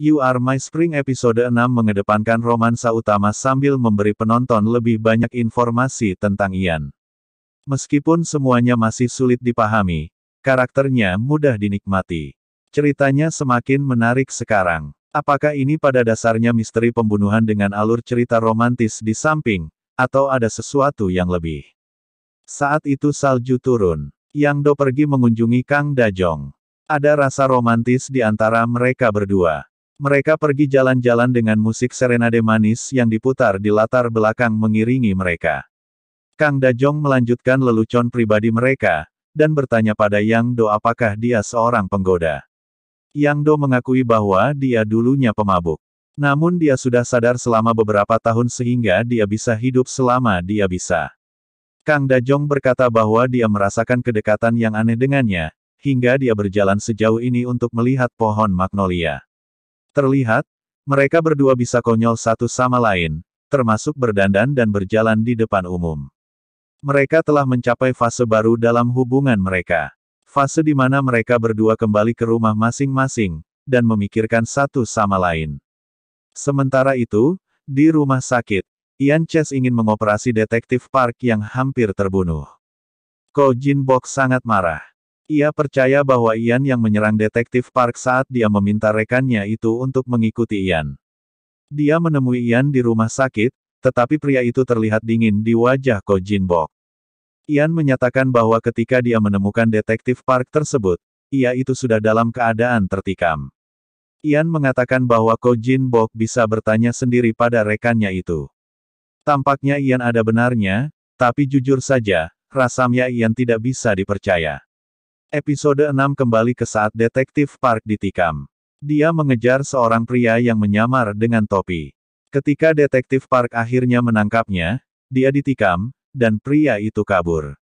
You Are My Spring episode 6 mengedepankan romansa utama sambil memberi penonton lebih banyak informasi tentang Ian. Meskipun semuanya masih sulit dipahami, karakternya mudah dinikmati. Ceritanya semakin menarik sekarang. Apakah ini pada dasarnya misteri pembunuhan dengan alur cerita romantis di samping, atau ada sesuatu yang lebih? Saat itu salju turun. Yang Do pergi mengunjungi Kang Da-jong. Ada rasa romantis di antara mereka berdua. Mereka pergi jalan-jalan dengan musik serenade manis yang diputar di latar belakang mengiringi mereka. Kang Da-jong melanjutkan lelucon pribadi mereka, dan bertanya pada Yang Do apakah dia seorang penggoda. Yang Do mengakui bahwa dia dulunya pemabuk. Namun dia sudah sadar selama beberapa tahun sehingga dia bisa hidup selama dia bisa. Kang Da-jong berkata bahwa dia merasakan kedekatan yang aneh dengannya, hingga dia berjalan sejauh ini untuk melihat pohon magnolia. Terlihat, mereka berdua bisa konyol satu sama lain, termasuk berdandan dan berjalan di depan umum. Mereka telah mencapai fase baru dalam hubungan mereka. Fase di mana mereka berdua kembali ke rumah masing-masing, dan memikirkan satu sama lain. Sementara itu, di rumah sakit, Ian Chase ingin mengoperasi detektif Park yang hampir terbunuh. Ko Jin-bok sangat marah. Ia percaya bahwa Ian yang menyerang detektif Park saat dia meminta rekannya itu untuk mengikuti Ian. Dia menemui Ian di rumah sakit, tetapi pria itu terlihat dingin di wajah Ko Jin-bok. Ian menyatakan bahwa ketika dia menemukan detektif Park tersebut, ia itu sudah dalam keadaan tertikam. Ian mengatakan bahwa Ko Jin-bok bisa bertanya sendiri pada rekannya itu. Tampaknya Ian ada benarnya, tapi jujur saja, rasanya Ian tidak bisa dipercaya. Episode 6 kembali ke saat detektif Park ditikam. Dia mengejar seorang pria yang menyamar dengan topi. Ketika detektif Park akhirnya menangkapnya, dia ditikam, dan pria itu kabur.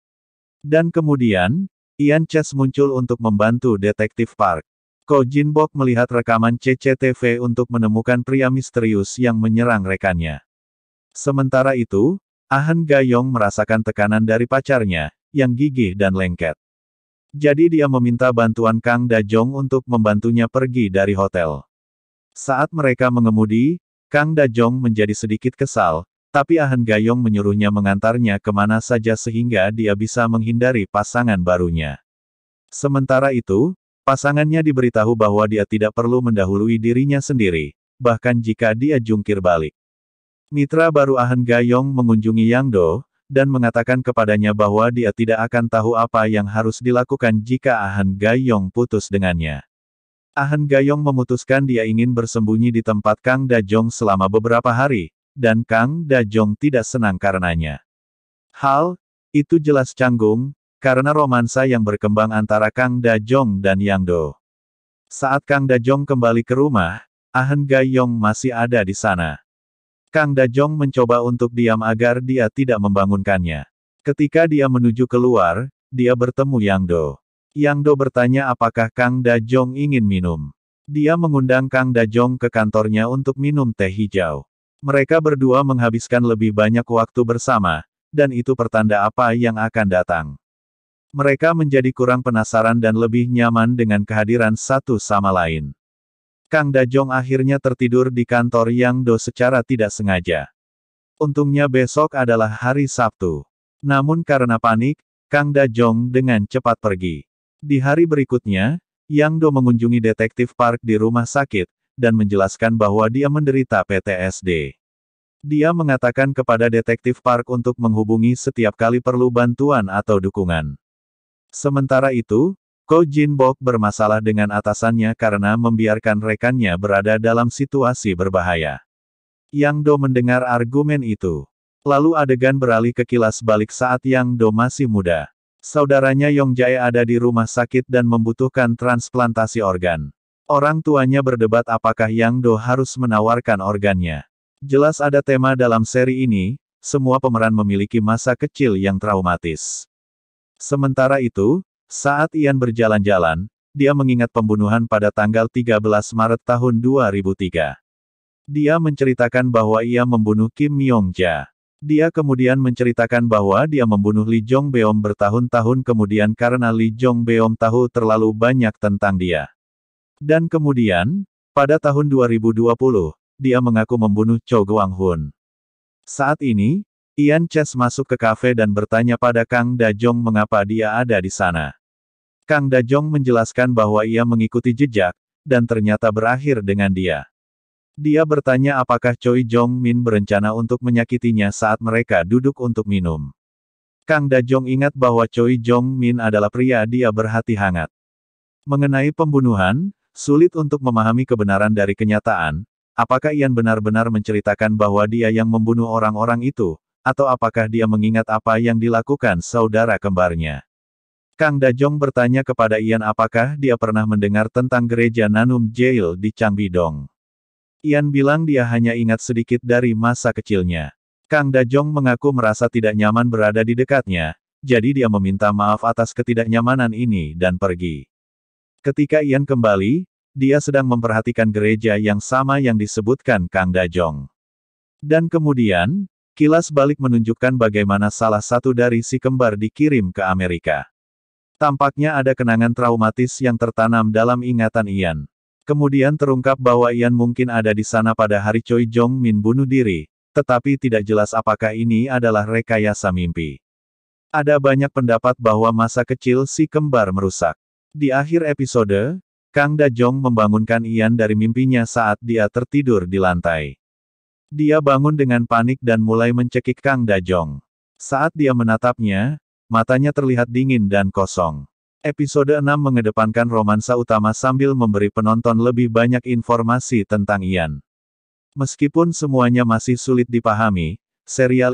Dan kemudian, Ian Chase muncul untuk membantu detektif Park. Ko Jin-bok melihat rekaman CCTV untuk menemukan pria misterius yang menyerang rekannya. Sementara itu, Ahn Ga-yong merasakan tekanan dari pacarnya, yang gigih dan lengket. Jadi dia meminta bantuan Kang Da-jong untuk membantunya pergi dari hotel. Saat mereka mengemudi, Kang Da-jong menjadi sedikit kesal, tapi Ahn Ga-yong menyuruhnya mengantarnya kemana saja sehingga dia bisa menghindari pasangan barunya. Sementara itu, pasangannya diberitahu bahwa dia tidak perlu mendahului dirinya sendiri, bahkan jika dia jungkir balik. Mitra baru Ahn Ga-yong mengunjungi Yang Do, dan mengatakan kepadanya bahwa dia tidak akan tahu apa yang harus dilakukan jika Ahn Ga-yong putus dengannya. Ahn Ga-yong memutuskan dia ingin bersembunyi di tempat Kang Da-jong selama beberapa hari, dan Kang Da-jong tidak senang karenanya. Hal itu jelas canggung, karena romansa yang berkembang antara Kang Da-jong dan Yang Do. Saat Kang Da-jong kembali ke rumah, Ahn Ga-yong masih ada di sana. Kang Da-jong mencoba untuk diam agar dia tidak membangunkannya. Ketika dia menuju keluar, dia bertemu Yang Do. Yang Do bertanya apakah Kang Da-jong ingin minum. Dia mengundang Kang Da-jong ke kantornya untuk minum teh hijau. Mereka berdua menghabiskan lebih banyak waktu bersama, dan itu pertanda apa yang akan datang. Mereka menjadi kurang penasaran dan lebih nyaman dengan kehadiran satu sama lain. Kang Da-jong akhirnya tertidur di kantor Yang Do secara tidak sengaja. Untungnya besok adalah hari Sabtu. Namun karena panik, Kang Da-jong dengan cepat pergi. Di hari berikutnya, Yang Do mengunjungi detektif Park di rumah sakit, dan menjelaskan bahwa dia menderita PTSD. Dia mengatakan kepada detektif Park untuk menghubungi setiap kali perlu bantuan atau dukungan. Sementara itu, Ko Jin-bok bermasalah dengan atasannya karena membiarkan rekannya berada dalam situasi berbahaya. Yang Do mendengar argumen itu. Lalu adegan beralih ke kilas balik saat Yang Do masih muda. Saudaranya Yong Jae ada di rumah sakit dan membutuhkan transplantasi organ. Orang tuanya berdebat apakah Yang Do harus menawarkan organnya. Jelas ada tema dalam seri ini, semua pemeran memiliki masa kecil yang traumatis. Sementara itu, saat Ian berjalan-jalan, dia mengingat pembunuhan pada tanggal 13 Maret tahun 2003. Dia menceritakan bahwa ia membunuh Kim Myong-ja. Dia kemudian menceritakan bahwa dia membunuh Lee Jong-beom bertahun-tahun kemudian karena Lee Jong-beom tahu terlalu banyak tentang dia. Dan kemudian, Pada tahun 2020, dia mengaku membunuh Cho Gwang-hun. Saat ini, Ian Chess masuk ke kafe dan bertanya pada Kang Da-jong mengapa dia ada di sana. Kang Da-jong menjelaskan bahwa ia mengikuti jejak, dan ternyata berakhir dengan dia. Dia bertanya apakah Choi Jong-min berencana untuk menyakitinya saat mereka duduk untuk minum. Kang Da-jong ingat bahwa Choi Jong-min adalah pria dia berhati hangat. Mengenai pembunuhan, sulit untuk memahami kebenaran dari kenyataan. Apakah Ian benar-benar menceritakan bahwa dia yang membunuh orang-orang itu, atau apakah dia mengingat apa yang dilakukan saudara kembarnya? Kang Da-jong bertanya kepada Ian apakah dia pernah mendengar tentang gereja Nanum Jail di Changbidong. Ian bilang dia hanya ingat sedikit dari masa kecilnya. Kang Da-jong mengaku merasa tidak nyaman berada di dekatnya, jadi dia meminta maaf atas ketidaknyamanan ini dan pergi. Ketika Ian kembali, dia sedang memperhatikan gereja yang sama yang disebutkan Kang Da-jong. Dan kemudian, kilas balik menunjukkan bagaimana salah satu dari si kembar dikirim ke Amerika. Tampaknya ada kenangan traumatis yang tertanam dalam ingatan Ian. Kemudian terungkap bahwa Ian mungkin ada di sana pada hari Choi Jong-min bunuh diri, tetapi tidak jelas apakah ini adalah rekayasa mimpi. Ada banyak pendapat bahwa masa kecil si kembar merusak. Di akhir episode, Kang Da-jong membangunkan Ian dari mimpinya saat dia tertidur di lantai. Dia bangun dengan panik dan mulai mencekik Kang Da-jong. Saat dia menatapnya, matanya terlihat dingin dan kosong. Episode 6 mengedepankan romansa utama sambil memberi penonton lebih banyak informasi tentang Ian. Meskipun semuanya masih sulit dipahami, serial